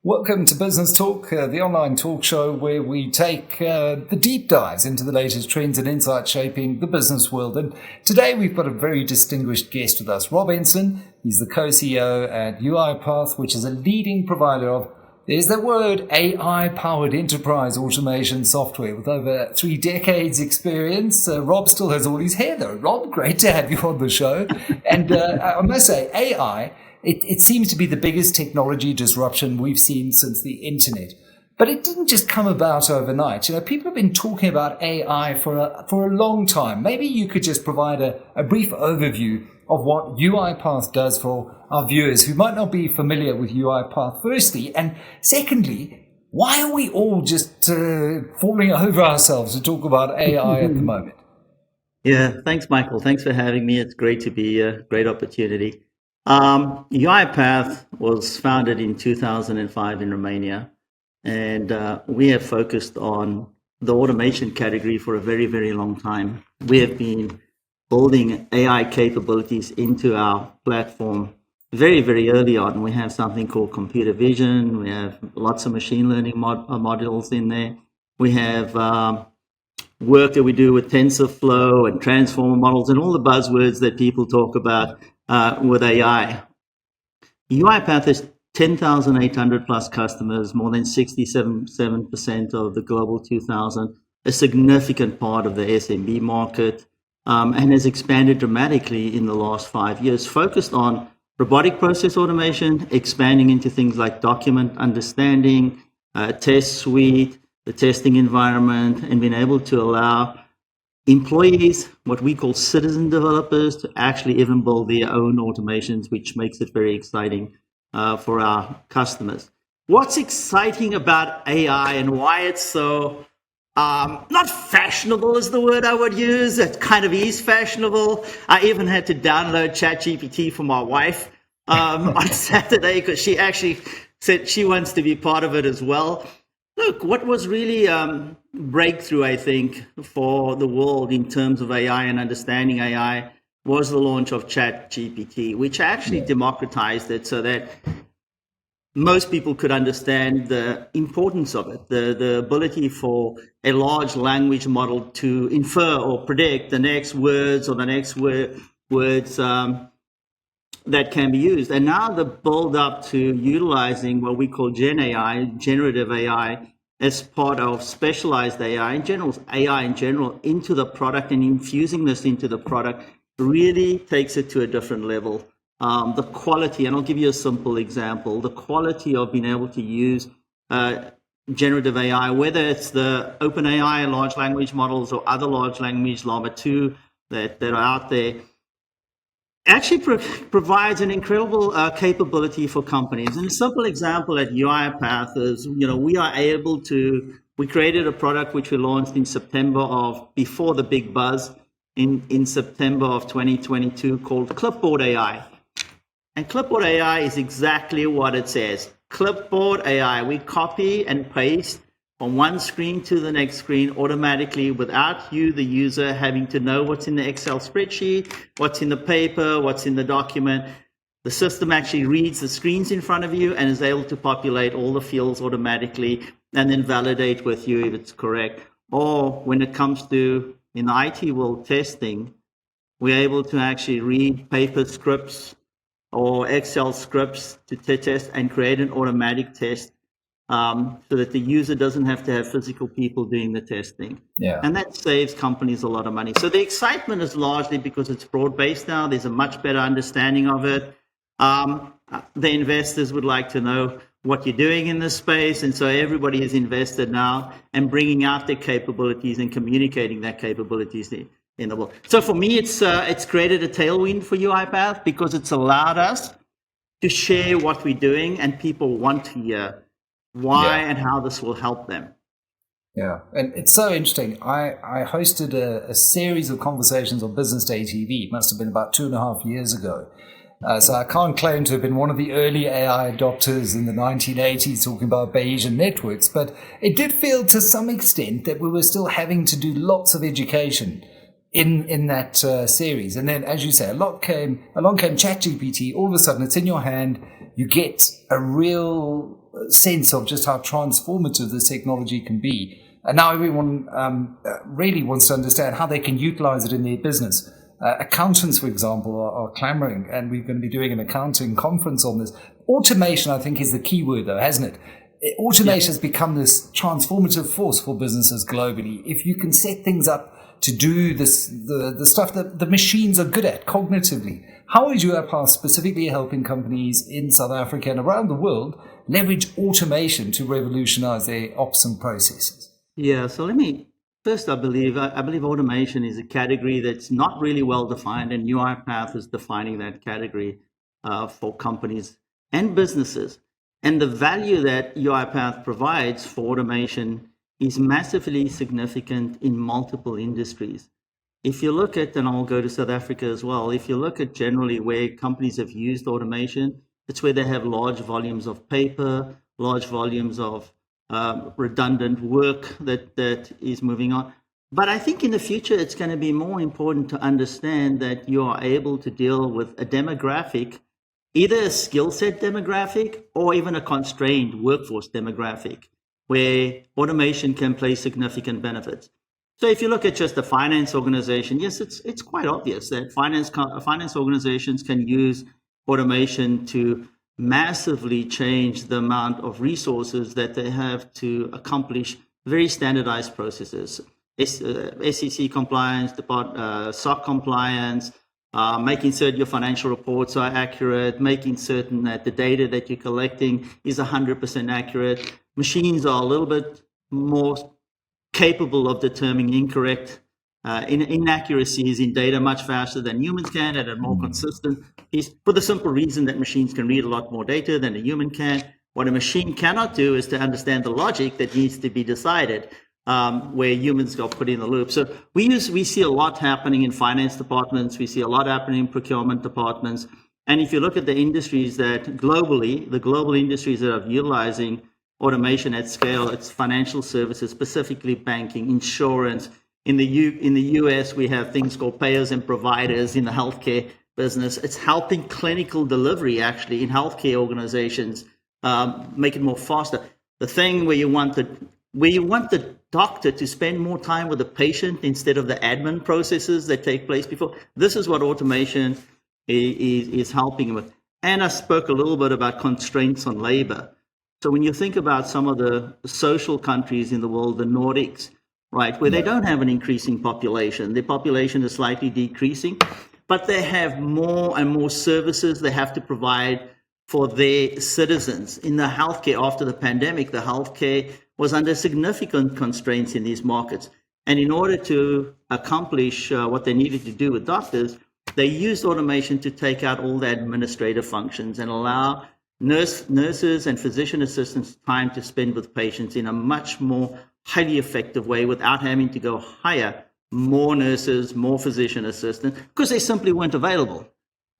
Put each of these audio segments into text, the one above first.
Welcome to Business Talk, the online talk show where we take the deep dives into the latest trends and insights shaping the business world. And today we've got a very distinguished guest with us, Rob Enslin. He's the co-CEO at UiPath, which is a leading provider of, there's the word, AI-powered enterprise automation software with over 3 decades experience. Rob still has all his hair though. Rob, great to have you on the show. And I must say, AI, it seems to be the biggest technology disruption we've seen since the internet. But it didn't just come about overnight. You know, people have been talking about AI for a long time. Maybe you could just provide a brief overview of what UiPath does for our viewers who might not be familiar with UiPath, firstly. And secondly, why are we all just falling over ourselves to talk about AI at the moment? Yeah, thanks, Michael. Thanks for having me. It's great to be a great opportunity. UiPath was founded in 2005 in Romania, and we have focused on the automation category for a very, very long time. We have been building AI capabilities into our platform very, very early on. We have something called computer vision. We have lots of machine learning modules in there. We have work that we do with TensorFlow and transformer models and all the buzzwords that people talk about with AI. UiPath has 10,800 plus customers, more than 67% of the global 2,000, a significant part of the SMB market, and has expanded dramatically in the last 5 years, focused on robotic process automation, expanding into things like document understanding, test suite, the testing environment, and being able to allow employees, what we call citizen developers, to actually even build their own automations, which makes it very exciting for our customers. What's exciting about AI and why it's so not fashionable is the word I would use. It kind of is fashionable. I even had to download ChatGPT for my wife on Saturday because she actually said she wants to be part of it as well. Look, what was really breakthrough, I think, for the world in terms of AI and understanding AI was the launch of ChatGPT, which actually democratized it so that most people could understand the importance of it, the ability for a large language model to infer or predict the next words or the next words that can be used. And now the build up to utilizing what we call Gen AI, generative AI, as part of specialized AI in general, into the product and infusing this into the product really takes it to a different level. The quality, and I'll give you a simple example, the quality of being able to use generative AI, whether it's the OpenAI large language models or other large language Llama 2 that are out there, actually provides an incredible capability for companies. And a simple example at UiPath is, we created a product which we launched in September before the big buzz in September of 2022 called Clipboard AI. And Clipboard AI is exactly what it says. Clipboard AI, we copy and paste from one screen to the next screen automatically without you, the user, having to know what's in the Excel spreadsheet, what's in the paper, what's in the document. The system actually reads the screens in front of you and is able to populate all the fields automatically and then validate with you if it's correct. Or when it comes to, in the IT world, testing, we're able to actually read paper scripts or Excel scripts to test and create an automatic test so that the user doesn't have to have physical people doing the testing. Yeah. And that saves companies a lot of money. So the excitement is largely because it's broad-based now. There's a much better understanding of it. The investors would like to know what you're doing in this space. And so everybody is invested now and bringing out their capabilities and communicating their capabilities in the world. So for me, it's created a tailwind for UiPath because it's allowed us to share what we're doing and people want to hear why and how this will help them. Yeah, and it's so interesting. I hosted a series of conversations on Business Day TV. It must have been about 2.5 years ago. So I can't claim to have been one of the early AI adopters in the 1980s talking about Bayesian networks, but it did feel to some extent that we were still having to do lots of education in that series. And then, as you say, along came ChatGPT. All of a sudden, it's in your hand. you get a real sense of just how transformative this technology can be. And now everyone really wants to understand how they can utilize it in their business. Accountants, for example, are clamoring, and we're going to be doing an accounting conference on this. Automation, I think, is the key word, though, hasn't it? Automation has become this transformative force for businesses globally. If you can set things up to do this, the stuff that the machines are good at cognitively, how is UiPath specifically helping companies in South Africa and around the world leverage automation to revolutionize their ops and processes? Yeah, so first, I believe automation is a category that's not really well defined, and UiPath is defining that category for companies and businesses. And the value that UiPath provides for automation is massively significant in multiple industries. If you look at, and I'll go to South Africa as well, if you look at generally where companies have used automation, it's where they have large volumes of paper, large volumes of redundant work that is moving on. But I think in the future, it's going to be more important to understand that you are able to deal with a demographic, either a skill set demographic or even a constrained workforce demographic, where automation can play significant benefits. So if you look at just the finance organization, yes, it's quite obvious that finance organizations can use automation to massively change the amount of resources that they have to accomplish very standardized processes. SEC compliance, SOC compliance, making certain your financial reports are accurate, making certain that the data that you're collecting is 100% accurate. Machines are a little bit more capable of determining incorrect inaccuracies in data much faster than humans can, and are more consistent. For the simple reason that machines can read a lot more data than a human can. What a machine cannot do is to understand the logic that needs to be decided, where humans got put in the loop. So we see a lot happening in finance departments. We see a lot happening in procurement departments. And if you look at the industries that globally, the global industries that are utilizing automation at scale, it's financial services, specifically banking, insurance. In the US, we have things called payers and providers in the healthcare business. It's helping clinical delivery actually in healthcare organizations make it more faster. The thing where you want the doctor to spend more time with the patient instead of the admin processes that take place before. This is what automation is helping with. And I spoke a little bit about constraints on labor. So when you think about some of the social countries in the world, the Nordics, right, where they don't have an increasing population, their population is slightly decreasing, but they have more and more services they have to provide for their citizens. In the healthcare, after the pandemic, the healthcare was under significant constraints in these markets. And in order to accomplish what they needed to do with doctors, they used automation to take out all the administrative functions and allow nurses and physician assistants time to spend with patients in a much more highly effective way without having to go hire more nurses, more physician assistants, because they simply weren't available.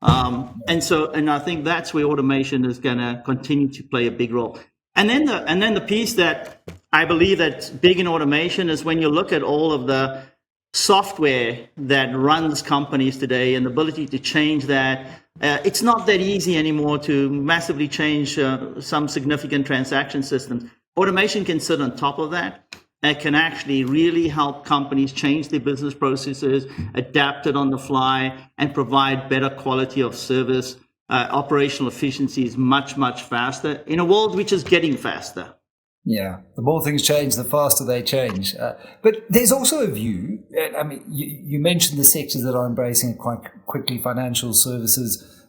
And I think that's where automation is going to continue to play a big role. And then the piece that I believe that's big in automation is when you look at all of the software that runs companies today and the ability to change that. It's not that easy anymore to massively change some significant transaction systems. Automation can sit on top of that. It can actually really help companies change their business processes, adapt it on the fly, and provide better quality of service, operational efficiencies much, much faster in a world which is getting faster. Yeah, the more things change, the faster they change. But there's also a view, I mean, you mentioned the sectors that are embracing it quite quickly, financial services.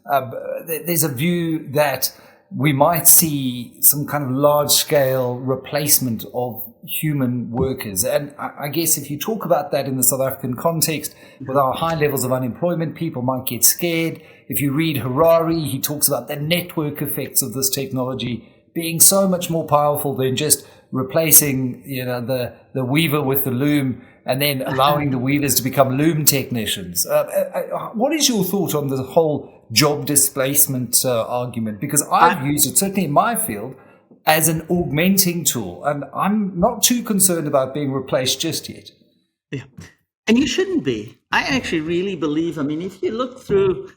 There's a view that we might see some kind of large-scale replacement of human workers. And I guess if you talk about that in the South African context, with our high levels of unemployment, people might get scared. If you read Harari, he talks about the network effects of this technology being so much more powerful than just replacing, the weaver with the loom and then allowing the weavers to become loom technicians. What is your thought on the whole job displacement argument? Because I've used it, certainly in my field, as an augmenting tool, and I'm not too concerned about being replaced just yet. Yeah, and you shouldn't be. I actually really believe, if you look through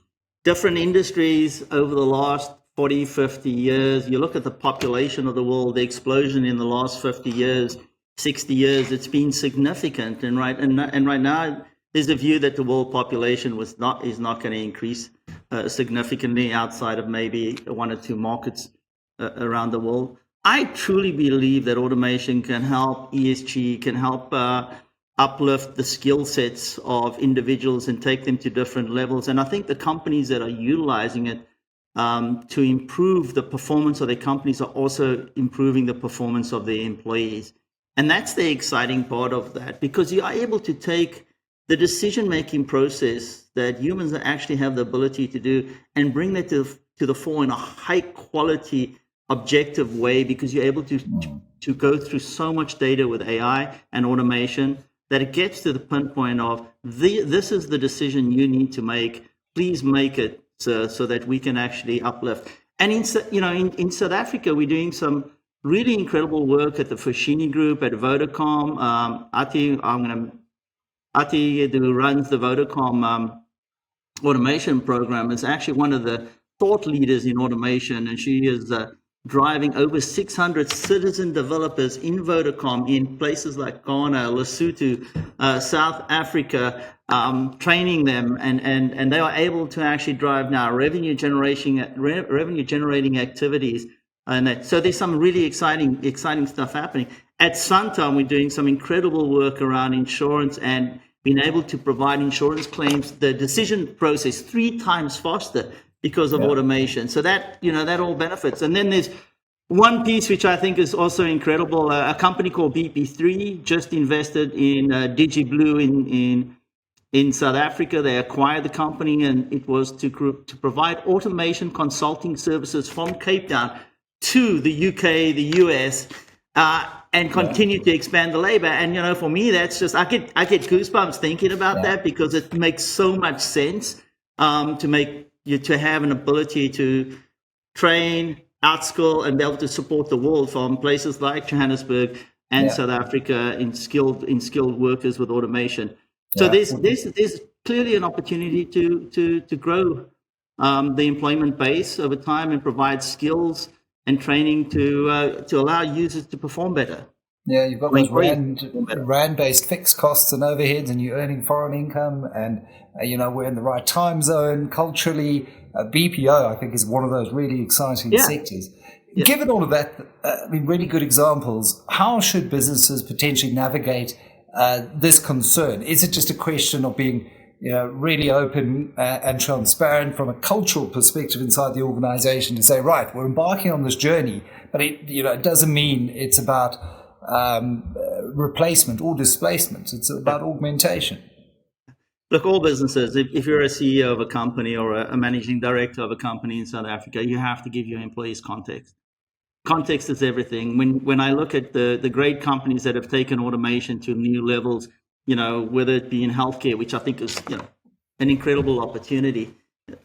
different industries over the last 40, 50 years, you look at the population of the world, the explosion in the last 50 years, 60 years, it's been significant. And right now, there's a view that the world population is not going to increase significantly outside of maybe one or two markets around the world. I truly believe that automation can help ESG, can help uplift the skill sets of individuals and take them to different levels. And I think the companies that are utilizing it to improve the performance of their companies are also improving the performance of their employees. And that's the exciting part of that, because you are able to take the decision-making process that humans actually have the ability to do and bring that to the fore in a high-quality, objective way, because you're able to go through so much data with AI and automation that it gets to the pinpoint of this is the decision you need to make. Please make it so that we can actually uplift. And in South Africa, we're doing some really incredible work at the Foschini Group, at Vodacom. Ati, who runs the Vodacom automation program, is actually one of the thought leaders in automation, and she is driving over 600 citizen developers in Vodacom in places like Ghana, Lesotho, South Africa, training them, and they are able to actually drive now revenue generating activities. And so there's some really exciting stuff happening. At Santam, we're doing some incredible work around insurance and being able to provide insurance claims, the decision process 3 times faster because of automation. So that, that all benefits. And then there's one piece which I think is also incredible. A company called BP3 just invested in DigiBlue in South Africa. They acquired the company, and it was to provide automation consulting services from Cape Town to the UK, the US, and continue to expand the labor. And for me, that's just I get goosebumps thinking about that, because it makes so much sense to have an ability to train, outskill, and be able to support the world from places like Johannesburg and South Africa in skilled workers with automation. So there's clearly an opportunity to grow the employment base over time and provide skills and training to allow users to perform better. Yeah, you've got those rand-based fixed costs and overheads, and you're earning foreign income, and we're in the right time zone culturally. BPO, I think, is one of those really exciting sectors. Yeah. Given all of that, really good examples, how should businesses potentially navigate this concern? Is it just a question of being really open and transparent from a cultural perspective inside the organization to say, right, we're embarking on this journey, but it doesn't mean it's about replacement or displacement. It's about augmentation. Look, all businesses, if you're a CEO of a company or a managing director of a company in South Africa, you have to give your employees context. Context is everything. When I look at the great companies that have taken automation to new levels, whether it be in healthcare, which I think is an incredible opportunity,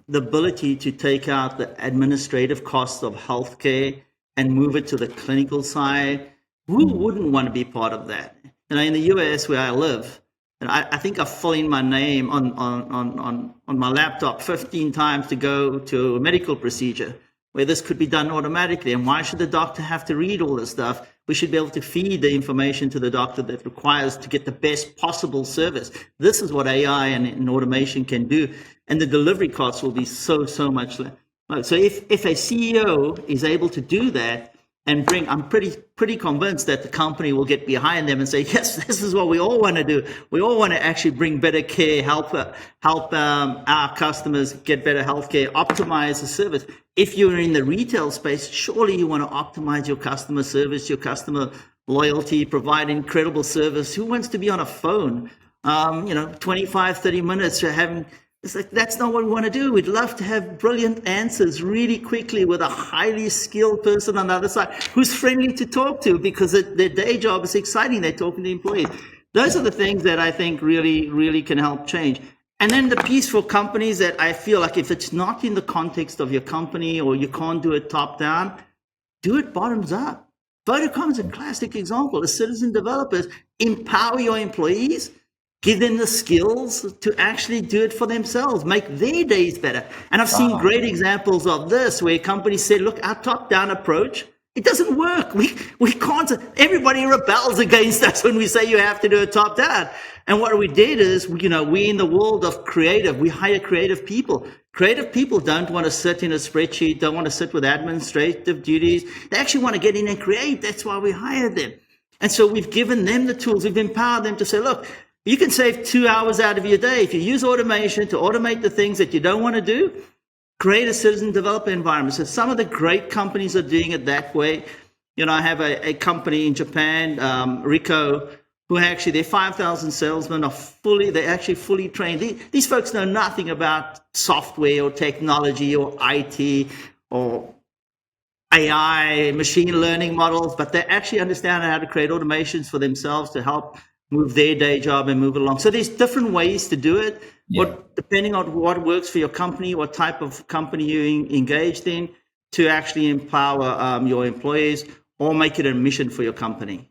the ability to take out the administrative costs of healthcare and move it to the clinical side, who wouldn't want to be part of that? In the US where I live, and I think I fill in my name on my laptop 15 times to go to a medical procedure where this could be done automatically. And why should the doctor have to read all this stuff? We should be able to feed the information to the doctor that requires to get the best possible service. This is what AI and automation can do. And the delivery costs will be so much less. So if a CEO is able to do that, and I'm pretty convinced that the company will get behind them and say, yes, this is what we all want to do. We all want to actually bring better care, help our customers get better healthcare, optimize the service. If you're in the retail space, surely you want to optimize your customer service, your customer loyalty, provide incredible service. Who wants to be on a phone, 25, 30 minutes having... It's like, that's not what we want to do. We'd love to have brilliant answers really quickly with a highly skilled person on the other side who's friendly to talk to, because their day job is exciting. They're talking to employees. Those are the things that I think really, really can help change. And then the piece for companies that I feel like if it's not in the context of your company or you can't do it top down, do it bottoms up. Vodacom is a classic example. The citizen developers empower your employees give them the skills to actually do it for themselves, make their days better. And I've seen great examples of this where companies say, look, our top-down approach, it doesn't work. We can't. Everybody rebels against us when we say you have to do it top-down. And what we did is, we in the world of creative, we hire creative people. Creative people don't want to sit in a spreadsheet, don't want to sit with administrative duties. They actually want to get in and create. That's why we hire them. And so we've given them the tools. We've empowered them to say, look, you can save 2 hours out of your day. If you use automation to automate the things that you don't want to do, create a citizen developer environment. So some of the great companies are doing it that way. I have a company in Japan, Rico, who actually, their 5,000 salesmen are they're actually fully trained. These folks know nothing about software or technology or IT or AI, machine learning models, but they actually understand how to create automations for themselves to help move their day job and move it along. So there's different ways to do it, but depending on what works for your company, what type of company you're engaged in, to actually empower your employees or make it a mission for your company.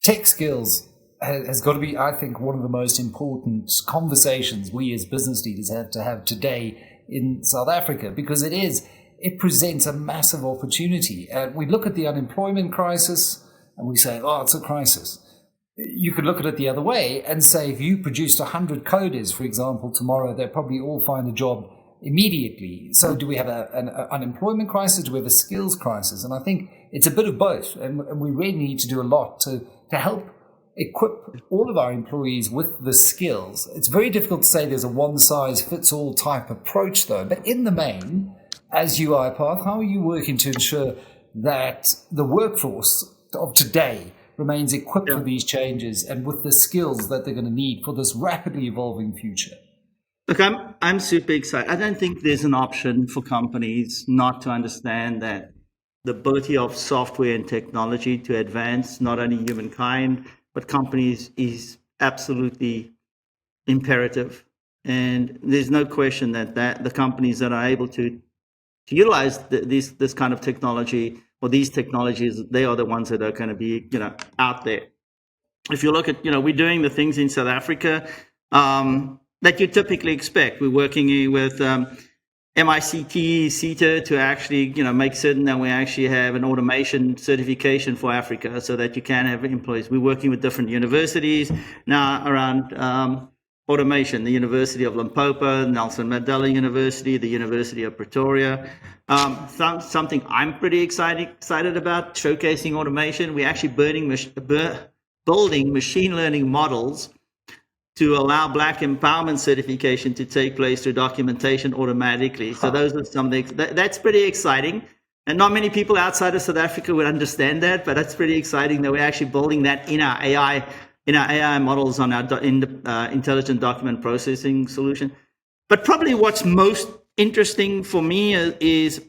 Tech skills has got to be, I think, one of the most important conversations we as business leaders have to have today in South Africa, because it presents a massive opportunity. We look at the unemployment crisis and we say, oh, it's a crisis. You could look at it the other way and say, if you produced 100 coders, for example, tomorrow, they'll probably all find a job immediately. So do we have an unemployment crisis? Do we have a skills crisis? And I think it's a bit of both. And we really need to do a lot to help equip all of our employees with the skills. It's very difficult to say there's a one-size-fits-all type approach, though. But in the main, as UiPath, how are you working to ensure that the workforce of today remains equipped for these changes and with the skills that they're going to need for this rapidly evolving future? Look, I'm super excited. I don't think there's an option for companies not to understand that the ability of software and technology to advance not only humankind, but companies is absolutely imperative. And there's no question that the companies that are able to utilize this kind of technology or these technologies, they are the ones that are going to be, out there. If you look at, we're doing the things in South Africa that you typically expect. We're working with MICT, CETA to actually, make certain that we actually have an automation certification for Africa so that you can have employees. We're working with different universities now around automation, the University of Limpopo, Nelson Mandela University, the University of Pretoria. Something I'm pretty excited about, showcasing automation. We're actually building machine learning models to allow Black empowerment certification to take place through documentation automatically. So those are some things that's pretty exciting. And not many people outside of South Africa would understand that, but that's pretty exciting that we're actually building that in our AI models on our intelligent document processing solution. But probably what's most interesting for me is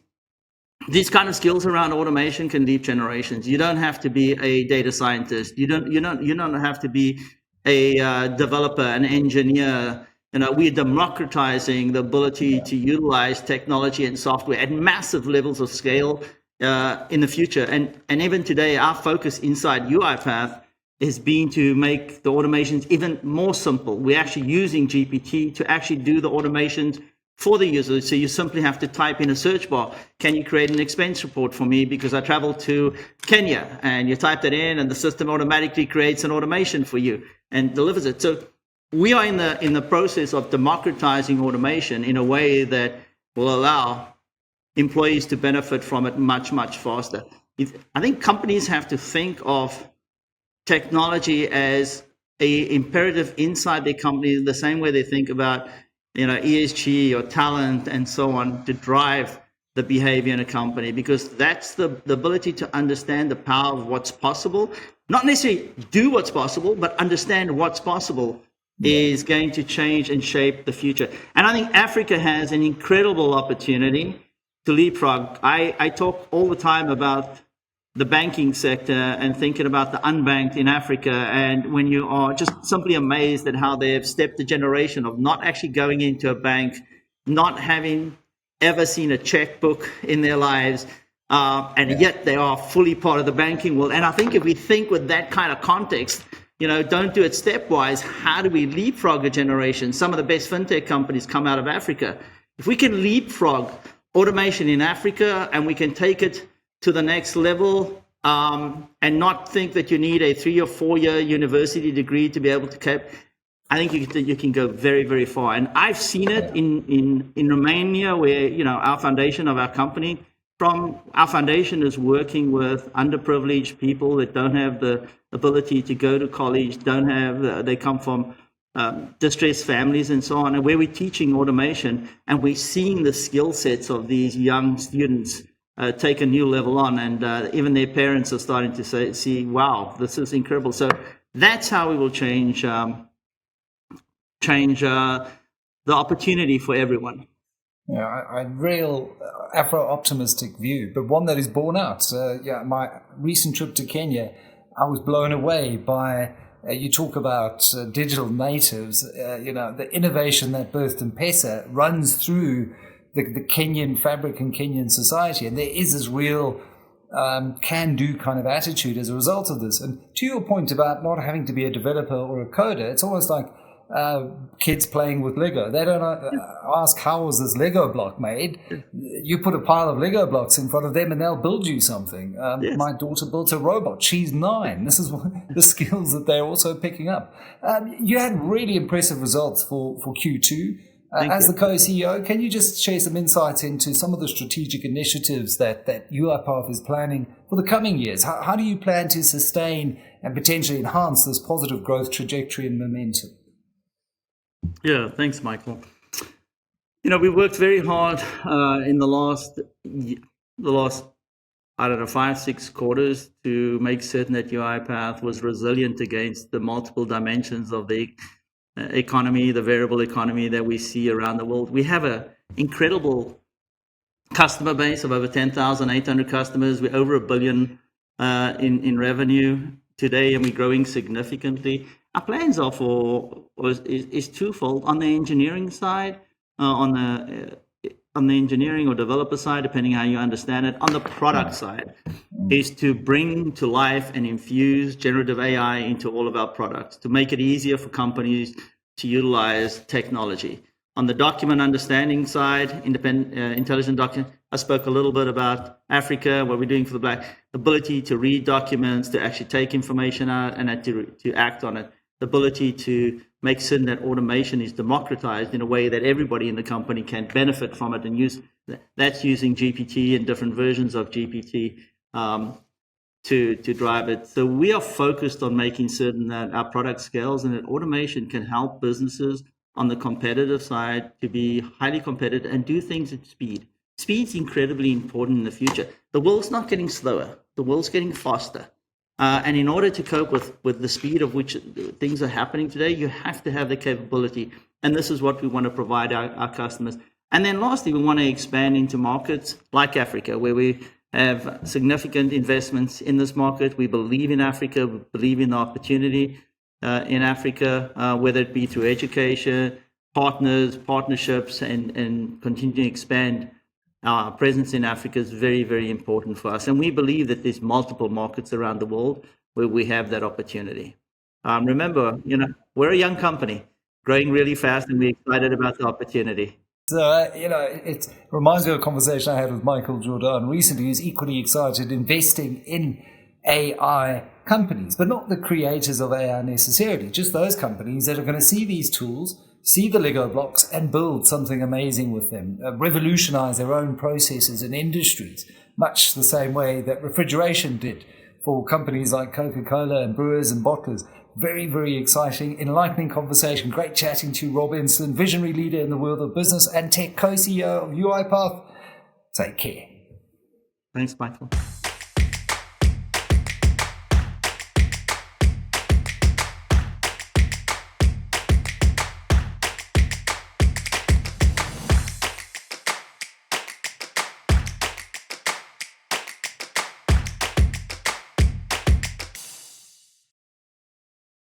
these kind of skills around automation can leap generations. You don't have to be a data scientist. You don't have to be a developer, an engineer. We're democratizing the ability to utilize technology and software at massive levels of scale in the future. And even today, our focus inside UiPath has been to make the automations even more simple. We're actually using GPT to actually do the automations for the user. So you simply have to type in a search bar, can you create an expense report for me because I traveled to Kenya? And you type that in and the system automatically creates an automation for you and delivers it. So we are in the process of democratizing automation in a way that will allow employees to benefit from it much, much faster. I think companies have to think of technology as a imperative inside their company, the same way they think about ESG or talent and so on to drive the behavior in a company, because that's the ability to understand the power of what's possible, not necessarily do what's possible, but understand what's possible is going to change and shape the future. And I think Africa has an incredible opportunity to leapfrog. I talk all the time about the banking sector and thinking about the unbanked in Africa. And when you are just simply amazed at how they have stepped the generation of not actually going into a bank, not having ever seen a checkbook in their lives, and yet they are fully part of the banking world. And I think if we think with that kind of context, don't do it stepwise. How do we leapfrog a generation? Some of the best fintech companies come out of Africa. If we can leapfrog automation in Africa and we can take it to the next level, and not think that you need a 3 or 4 year university degree to be able to I think you can go very, very far. And I've seen it in Romania, where, our foundation of our company, our foundation is working with underprivileged people that don't have the ability to go to college, they come from distressed families and so on, and where we're teaching automation and we're seeing the skill sets of these young students take a new level on, and even their parents are starting to see, wow, this is incredible. So that's how we will change the opportunity for everyone. Yeah, a real Afro-optimistic view, but one that is borne out. My recent trip to Kenya, I was blown away by, you talk about digital natives, the innovation that birthed M-Pesa runs through the Kenyan fabric and Kenyan society. And there is this real can-do kind of attitude as a result of this. And to your point about not having to be a developer or a coder, it's almost like kids playing with Lego. They don't ask, how was this Lego block made? You put a pile of Lego blocks in front of them and they'll build you something. Yes. My daughter built a robot. She's 9. This is the skills that they're also picking up. You had really impressive results for Q2. As the co-CEO, can you just share some insights into some of the strategic initiatives that UiPath is planning for the coming years? How do you plan to sustain and potentially enhance this positive growth trajectory and momentum? Yeah, thanks, Michael. We worked very hard in the last 5-6 quarters to make certain that UiPath was resilient against the multiple dimensions of the economy, the variable economy that we see around the world. We have an incredible customer base of over 10,800 customers. We're over $1 billion in revenue today, and we're growing significantly. Our plans are is twofold. On the engineering side, on the engineering or developer side, depending how you understand it. On the product side, is to bring to life and infuse generative AI into all of our products to make it easier for companies to utilize technology. On the document understanding side, intelligent document, I spoke a little bit about Africa, what we're doing for the ability to read documents, to actually take information out and to act on it. The ability to make certain that automation is democratized in a way that everybody in the company can benefit from it and use. That's using GPT and different versions of GPT to drive it. So we are focused on making certain that our product scales and that automation can help businesses on the competitive side to be highly competitive and do things at speed. Speed's incredibly important in the future. The world's not getting slower. The world's getting faster. And in order to cope with the speed of which things are happening today, you have to have the capability. And this is what we want to provide our customers. And then lastly, we want to expand into markets like Africa, where we have significant investments in this market. We believe in Africa, we believe in the opportunity in Africa, whether it be through education, partnerships, and continue to expand. Our presence in Africa is very, very important for us. And we believe that there's multiple markets around the world where we have that opportunity. Remember, we're a young company growing really fast, and we're excited about the opportunity. So, it reminds me of a conversation I had with Michael Jordan recently, who's equally excited investing in AI companies, but not the creators of AI necessarily, just those companies that are going to see these tools, see the Lego blocks and build something amazing with them, revolutionize their own processes and industries, much the same way that refrigeration did for companies like Coca-Cola and brewers and bottlers. Very, very exciting, enlightening conversation. Great chatting to you, Rob Enslin, visionary leader in the world of business and tech, co-CEO of UiPath. Take care. Thanks, Michael.